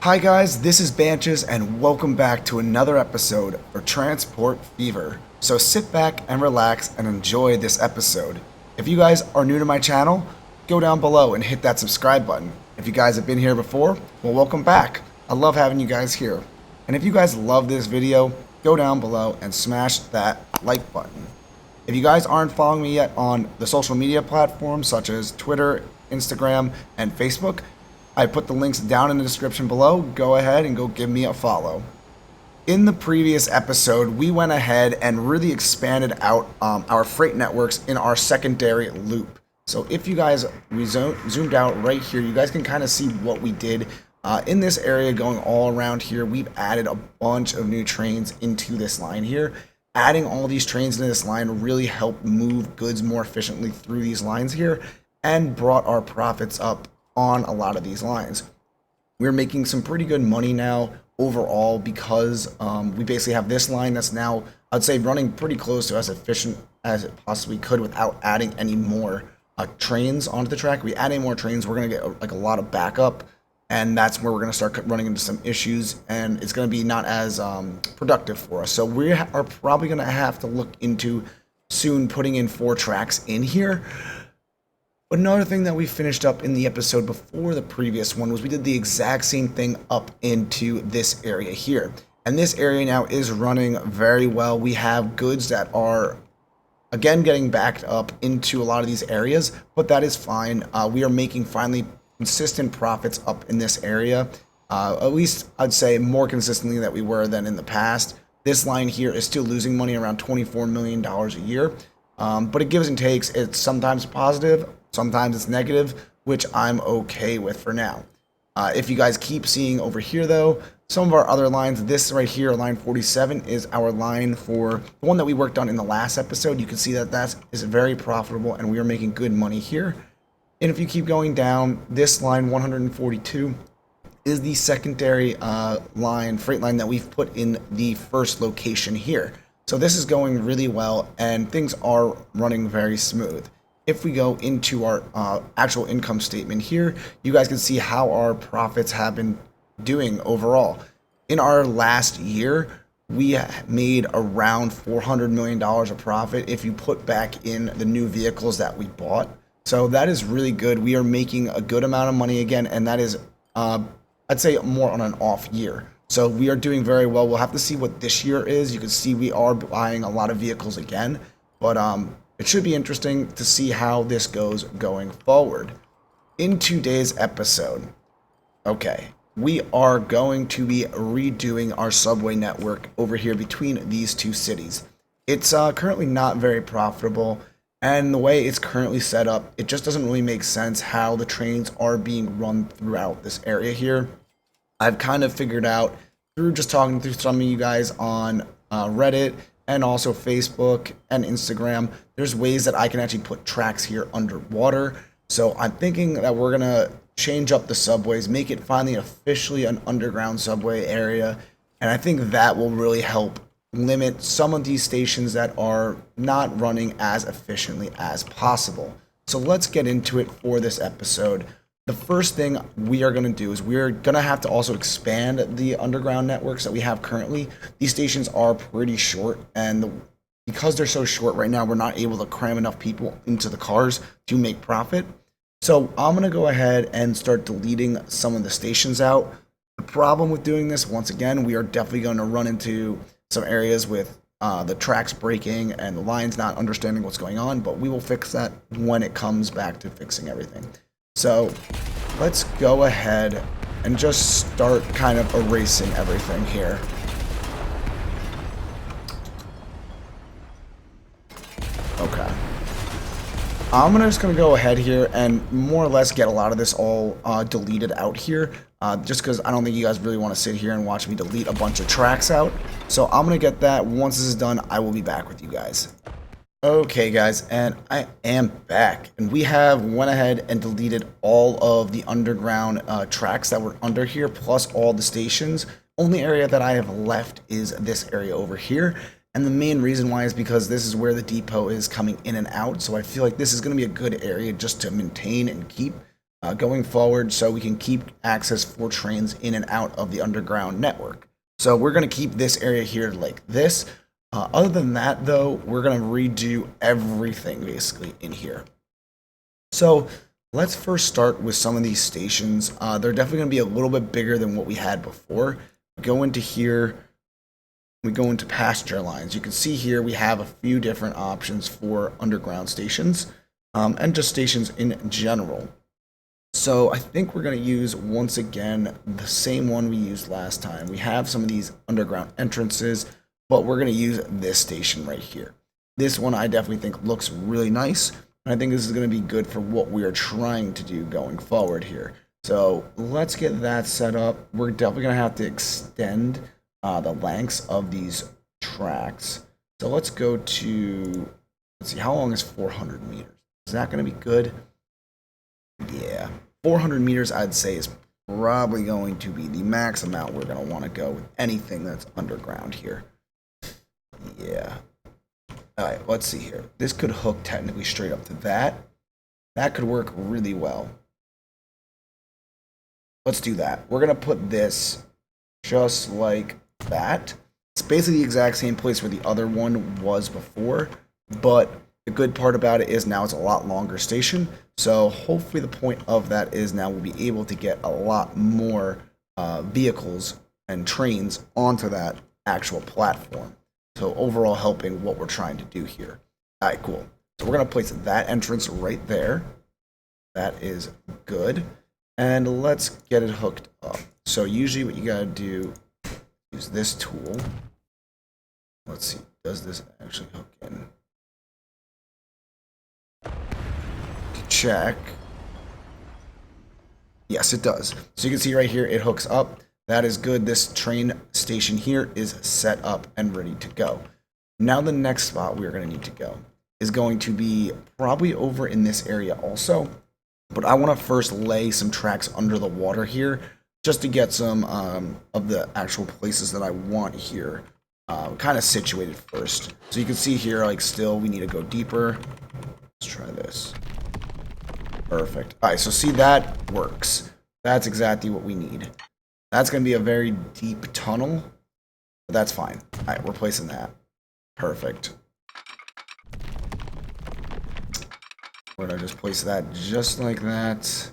Hi guys, this is Banches and welcome back to another episode for Transport Fever. So sit back and relax and enjoy this episode. If you guys are new to my channel, go down below and hit that subscribe button. If you guys have been here before, well, welcome back. I love having you guys here. And if you guys love this video, go down below and smash that like button. If you guys aren't following me yet on the social media platforms such as Twitter, Instagram, and Facebook, I put the links down in the description below. Go ahead and go give me a follow. In the previous episode, we went ahead and really expanded out our freight networks in our secondary loop. So if you guys zoomed out right here, you guys can kind of see what we did in this area going all around here. We've added a bunch of new trains into this line here. Adding all these trains into this line really helped move goods more efficiently through these lines here and brought our profits up on a lot of these lines. We're making some pretty good money now overall because we basically have this line that's now, I'd say, running pretty close to as efficient as it possibly could without adding any more trains onto the track. If we add any more trains, we're going to get like a lot of backup, and that's where we're going to start running into some issues, and it's going to be not as productive for us. So we are probably going to have to look into soon putting in 4 tracks in here. But another thing that we finished up in the episode before the previous one was we did the exact same thing up into this area here. And this area now is running very well. We have goods that are, again, getting backed up into a lot of these areas, but that is fine. We are making finally consistent profits up in this area. At least I'd say more consistently than we were than in the past. This line here is still losing money around $24 million a year. But it gives and takes. It's sometimes positive, sometimes it's negative, which I'm okay with for now. If you guys keep seeing over here, though, some of our other lines, this right here, line 47, is our line for the one that we worked on in the last episode. You can see that that is very profitable, and we are making good money here. And if you keep going down, this line 142 is the secondary freight line that we've put in the first location here. So this is going really well, and things are running very smooth. If we go into our actual income statement here, you guys can see how our profits have been doing overall. In our last year, we made around $400 million of profit if you put back in the new vehicles that we bought. So that is really good. We are making a good amount of money again, and that is, I'd say, more on an off year. So we are doing very well. We'll have to see what this year is. You can see we are buying a lot of vehicles again, but it should be interesting to see how this goes going forward. In today's episode, okay, we are going to be redoing our subway network over here between these two cities. It's currently not very profitable, and the way it's currently set up, it just doesn't really make sense how the trains are being run throughout this area here. I've kind of figured out through just talking to some of you guys on Reddit and also Facebook and Instagram, there's ways that I can actually put tracks here underwater. So I'm thinking that we're gonna change up the subways, make it finally officially an underground subway area. And I think that will really help limit some of these stations that are not running as efficiently as possible. So let's get into it for this episode. The first thing we are going to do is we're going to have to also expand the underground networks that we have currently. These stations are pretty short, and because they're so short right now, we're not able to cram enough people into the cars to make profit. So I'm going to go ahead and start deleting some of the stations out. The problem with doing this, once again, we are definitely going to run into some areas with the tracks breaking and the lines not understanding what's going on, but we will fix that when it comes back to fixing everything. So let's go ahead and just start kind of erasing everything here. Okay. I'm just going to go ahead here and more or less get a lot of this all deleted out here. Just because I don't think you guys really want to sit here and watch me delete a bunch of tracks out. So I'm going to get that. Once this is done, I will be back with you guys. Okay guys, and I am back, and we have went ahead and deleted all of the underground tracks that were under here, plus all the stations. Only area that I have left is this area over here, and the main reason why is because this is where the depot is coming in and out, so I feel like this is going to be a good area just to maintain and keep. going forward, so we can keep access for trains in and out of the underground network. So we're going to keep this area here like this. Other than that, though, we're going to redo everything basically in here. So let's first start with some of these stations. They're definitely going to be a little bit bigger than what we had before. Go into here. We go into passenger lines. You can see here we have a few different options for underground stations and just stations in general. So I think we're going to use, once again, the same one we used last time. We have some of these underground entrances, but we're going to use this station right here. This one I definitely think looks really nice, and I think this is going to be good for what we are trying to do going forward here. So let's get that set up. We're definitely going to have to extend the lengths of these tracks. So let's go to, let's see, how long is 400 meters? Is that going to be good? Yeah, 400 meters I'd say is probably going to be the max amount we're going to want to go with anything that's underground here. Yeah. Alright, let's see here. This could hook technically straight up to that. That could work really well. Let's do that. We're going to put this just like that. It's basically the exact same place where the other one was before, but the good part about it is now it's a lot longer station. So hopefully the point of that is now we'll be able to get a lot more vehicles and trains onto that actual platform. So overall helping what we're trying to do here. All right, cool. So we're going to place that entrance right there. That is good. And let's get it hooked up. So usually what you got to do, use this tool. Let's see, does this actually hook in? Check. Yes, it does. So you can see right here, it hooks up. That is good. This train station here is set up and ready to go. Now the next spot we're going to need to go is going to be probably over in this area also. But I want to first lay some tracks under the water here just to get some of the actual places that I want here kind of situated first. So you can see here, like, still we need to go deeper. Let's try this. Perfect. All right, so see, that works. That's exactly what we need. That's going to be a very deep tunnel, but that's fine. All right, we're placing that. Perfect. We're going to just place that just like that.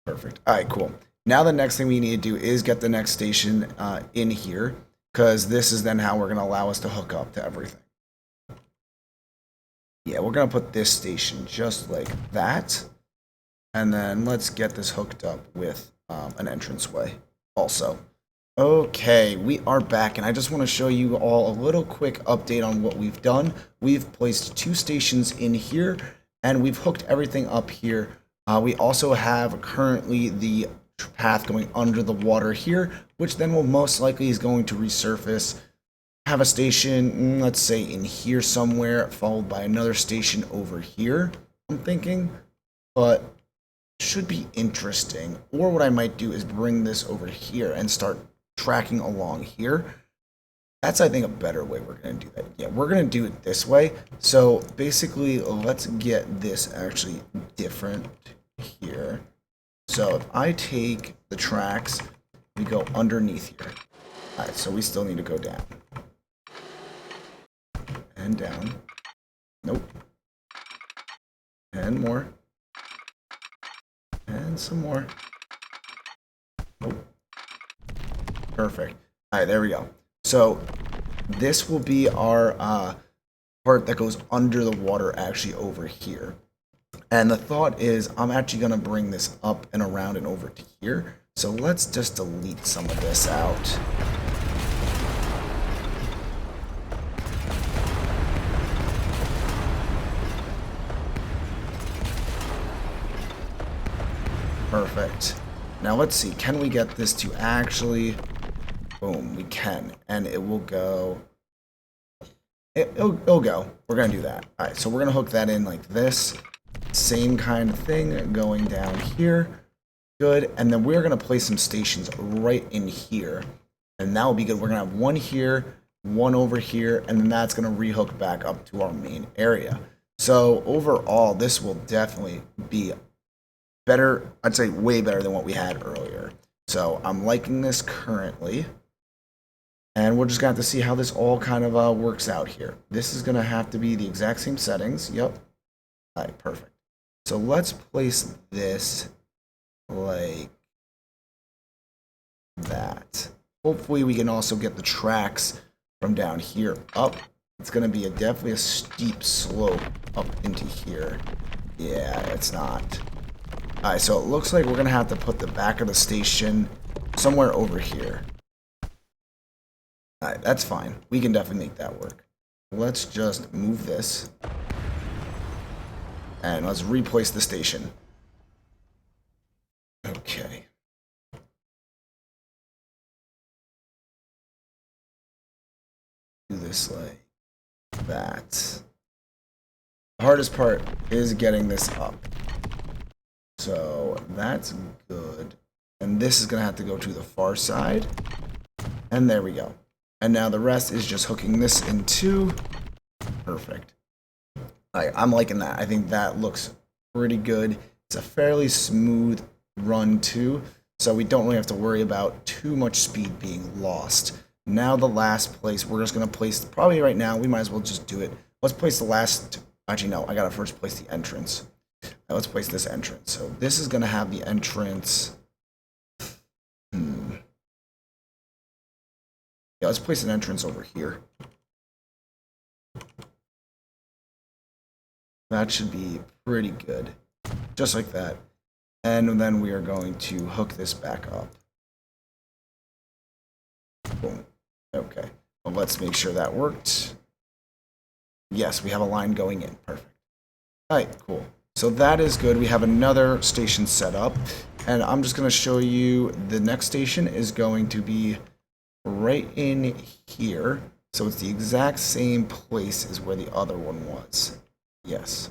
Perfect. All right, cool. Now the next thing we need to do is get the next station in here, because this is then how we're going to allow us to hook up to everything. Yeah, we're going to put this station just like that. And then let's get this hooked up with an entranceway also. Okay, we are back, and I just want to show you all a little quick update on what we've done. We've placed 2 stations in here, and we've hooked everything up here. We also have currently the path going under the water here, which then will most likely is going to resurface. Have a station, let's say in here somewhere, followed by another station over here, I'm thinking. But should be interesting. Or what I might do is bring this over here and start tracking along here. That's, I think, a better way we're going to do that. Yeah, we're going to do it this way. So basically, let's get this actually different here. So if I take the tracks, we go underneath here. All right, so we still need to go down. And down. Nope. And more. And some more. Nope. Perfect. All right, there we go. So this will be our part that goes under the water actually over here. And the thought is I'm actually going to bring this up and around and over to here. So let's just delete some of this out. Perfect. Now let's see, can we get this to actually, boom, we can, and it will go, it'll go. We're going to do that. All right, so we're going to hook that in like this. Same kind of thing going down here. Good. And then we're going to place some stations right in here. And that will be good. We're going to have one here, one over here, and then that's going to rehook back up to our main area. So overall, this will definitely be better, I'd say way better than what we had earlier. So I'm liking this currently. And we're just going to have to see how this all kind of works out here. This is going to have to be the exact same settings. Yep. All right, perfect. So let's place this like that. Hopefully we can also get the tracks from down here up. It's going to be definitely a steep slope up into here. Yeah, it's not. All right, so it looks like we're going to have to put the back of the station somewhere over here. Alright, that's fine. We can definitely make that work. Let's just move this. And let's replace the station. Okay. Do this like that. The hardest part is getting this up. So that's good. And this is going to have to go to the far side. And there we go. And now the rest is just hooking this in too. Perfect. I'm liking that. I think that looks pretty good. It's a fairly smooth run too, so we don't really have to worry about too much speed being lost. Now the last place, we're just going to place, probably right now, we might as well just do it. Let's place the last, actually no, I got to first place the entrance. Now let's place this entrance. So this is going to have the entrance. Yeah, let's place an entrance over here. That should be pretty good. Just like that. And then we are going to hook this back up. Boom. Okay. Well, let's make sure that worked. Yes, we have a line going in. Perfect. All right, cool. So that is good. We have another station set up. And I'm just going to show you the next station is going to be right in here. So it's the exact same place as where the other one was. Yes.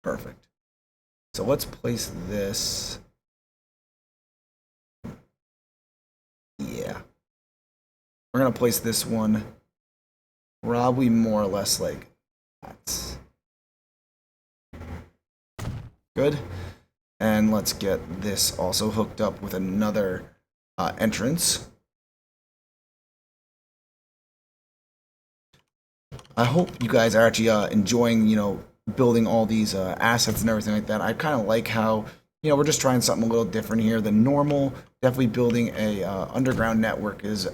Perfect. So let's place this. Yeah. We're going to place this one probably more or less like that. Good. And let's get this also hooked up with another entrance. I hope you guys are actually enjoying, building all these assets and everything like that. I kind of like how, we're just trying something a little different here than normal. Definitely building a underground network is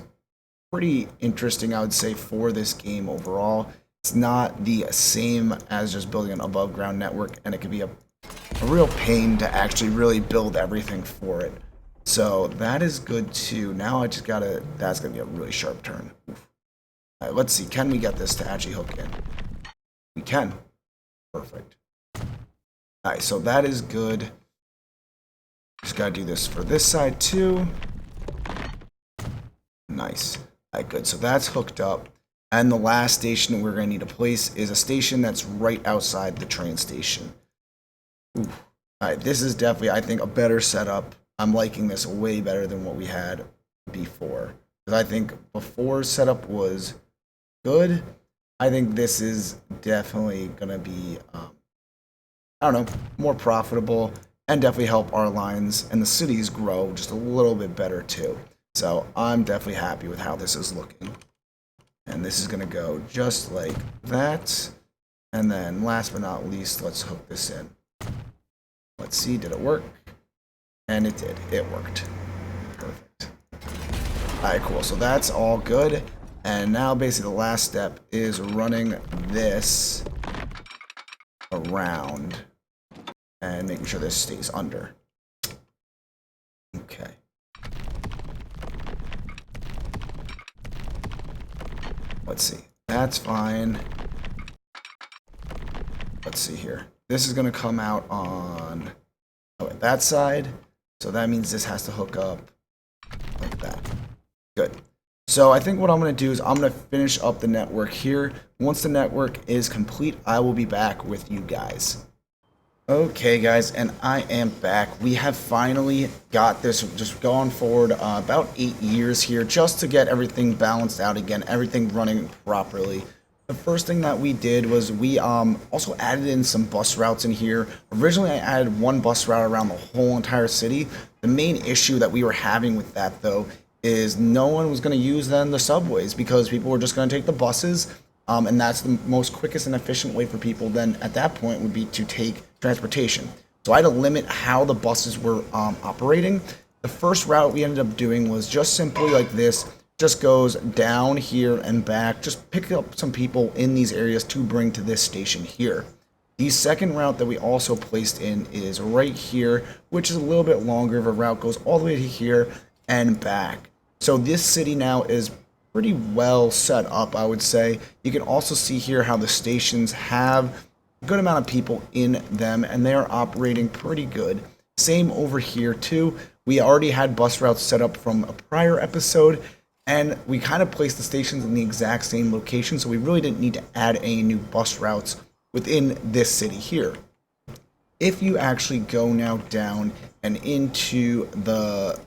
pretty interesting, I would say, for this game overall. It's not the same as just building an above ground network, and it can be a real pain to actually really build everything for it. So that is good too. Now I just gotta, that's gonna be a really sharp turn. Oof. All right, let's see. Can we get this to actually hook in? We can. Perfect. All right, so that is good. Just got to do this for this side too. Nice. All right, good. So that's hooked up. And the last station we're going to need to place is a station that's right outside the train station. Ooh. All right, this is definitely, I think, a better setup. I'm liking this way better than what we had before. Because I think before setup was good. I think this is definitely going to be, I don't know, more profitable and definitely help our lines and the cities grow just a little bit better too. So I'm definitely happy with how this is looking. And this is going to go just like that. And then last but not least, let's hook this in. Let's see, did it work? And it did. It worked. Perfect. All right, cool. So that's all good. And now basically the last step is running this around and making sure this stays under. Okay. Let's see. That's fine. Let's see here. This is going to come out on that side. So that means this has to hook up like that. Good. So I think what I'm going to do is I'm going to finish up the network here. Once the network is complete, I will be back with you guys. Okay, guys, and I am back. We have finally got this just going forward about 8 years here just to get everything balanced out again, everything running properly. the first thing that we did was we also added in some bus routes in here. Originally, I added one bus route around the whole entire city. The main issue that we were having with that, though, is no one was going to use then the subways because people were just going to take the buses, and that's the most quickest and efficient way for people then at that point would be to take transportation. So I had to limit how the buses were operating. The first route we ended up doing was just simply like this. Just goes down here and back, just pick up some people in these areas to bring to this station here. The second route that we also placed in is right here, which is a little bit longer of a route, goes all the way to here and back. So this city now is pretty well set up, I would say. You can also see here how the stations have a good amount of people in them, and they are operating pretty good. Same over here too. We already had bus routes set up from a prior episode, and we kind of placed the stations in the exact same location, so we really didn't need to add any new bus routes within this city here. If you actually go now down and into the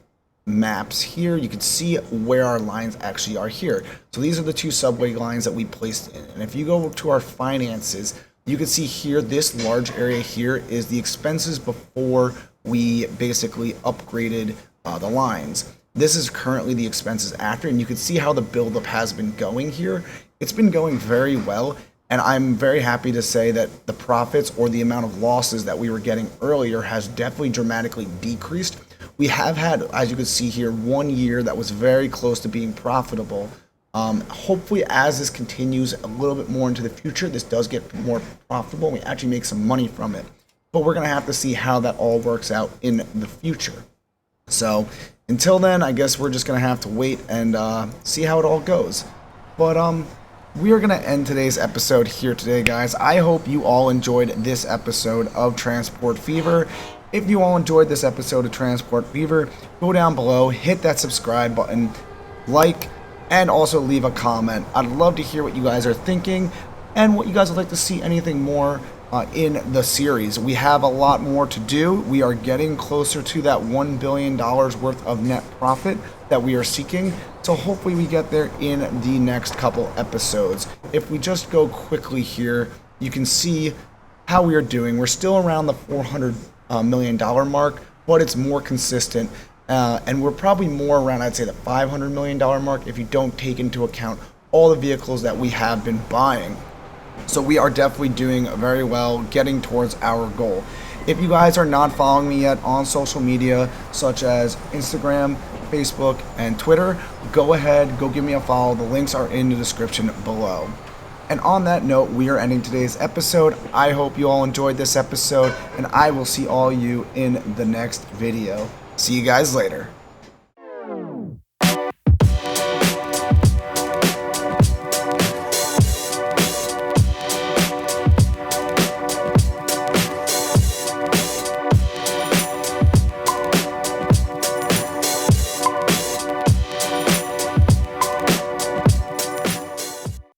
maps here, you can see where our lines actually are here. So these are the two subway lines that we placed in. And if you go to our finances, you can see here, this large area here is the expenses before we basically upgraded the lines. This is currently the expenses after, and you can see how the buildup has been going here. It's been going very well, and I'm very happy to say that the profits or the amount of losses that we were getting earlier has definitely dramatically decreased. We have had, as you can see here, 1 year that was very close to being profitable. Hopefully, as this continues a little bit more into the future, this does get more profitable, and we actually make some money from it. But we're going to have to see how that all works out in the future. So until then, I guess we're just going to have to wait and see how it all goes. But we are going to end today's episode here today, guys. I hope you all enjoyed this episode of Transport Fever. If you all enjoyed this episode of Transport Fever, go down below, hit that subscribe button, like, and also leave a comment. I'd love to hear what you guys are thinking and what you guys would like to see anything more in the series. We have a lot more to do. We are getting closer to that $1 billion worth of net profit that we are seeking. So hopefully we get there in the next couple episodes. If we just go quickly here, you can see how we are doing. We're still around the $400 million mark, but it's more consistent. And we're probably more around, I'd say, the $500 million mark if you don't take into account all the vehicles that we have been buying. So we are definitely doing very well, getting towards our goal. If you guys are not following me yet on social media, such as Instagram, Facebook, and Twitter, go ahead, go give me a follow. The links are in the description below. And on that note, we are ending today's episode. I hope you all enjoyed this episode, and I will see all you in the next video. See you guys later.